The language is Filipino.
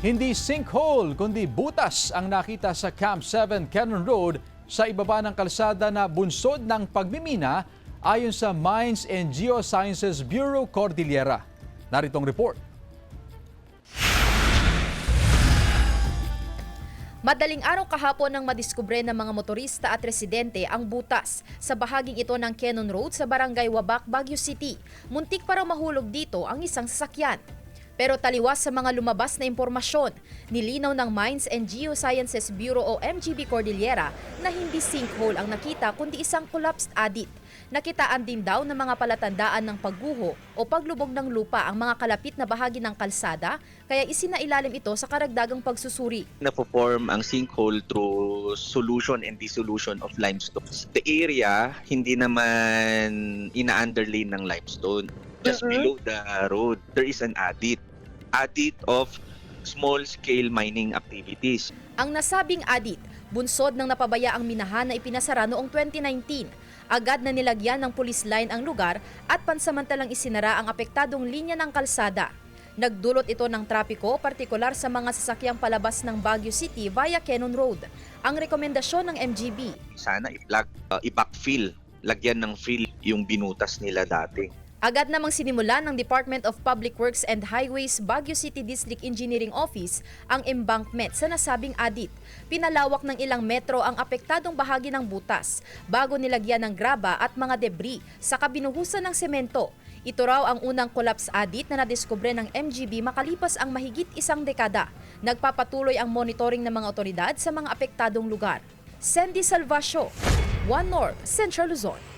Hindi sinkhole kundi butas ang nakita sa Camp 7 Cannon Road sa ibaba ng kalsada na bunsod ng pagmimina ayon sa Mines and Geosciences Bureau Cordillera. Naritong report. Madaling araw kahapon nang madiskubre ng mga motorista at residente ang butas sa bahaging ito ng Cannon Road sa Barangay Wabak, Baguio City. Muntik para mahulog dito ang isang sasakyan. Pero taliwas sa mga lumabas na impormasyon, nilinaw ng Mines and Geosciences Bureau o MGB Cordillera na hindi sinkhole ang nakita kundi isang collapsed adit. Nakitaan din daw ng mga palatandaan ng pagguho o paglubog ng lupa ang mga kalapit na bahagi ng kalsada, kaya isinailalim ito sa karagdagang pagsusuri. Napo-form ang sinkhole through solution and dissolution of limestone. The area hindi naman ina-underlay ng limestone. Just below the road, there is an adit of small-scale mining activities. Ang nasabing adit, bunsod ng napabayaang minahan na ipinasara noong 2019. Agad na nilagyan ng police line ang lugar at pansamantalang isinara ang apektadong linya ng kalsada. Nagdulot ito ng trapiko, partikular sa mga sasakyang palabas ng Baguio City via Cannon Road. Ang rekomendasyon ng MGB, Sana i-backfill, lagyan ng fill yung binutas nila dati. agad namang sinimulan ng Department of Public Works and Highways Baguio City District Engineering Office ang embankment sa nasabing adit. Pinalawak ng ilang metro ang apektadong bahagi ng butas bago nilagyan ng graba at mga debris sa kabinuhusan ng semento. Ito raw ang unang collapse adit na nadiskubre ng MGB makalipas ang mahigit isang dekada. Nagpapatuloy ang monitoring ng mga otoridad sa mga apektadong lugar. Sandy Salvacio, One North, Central Luzon.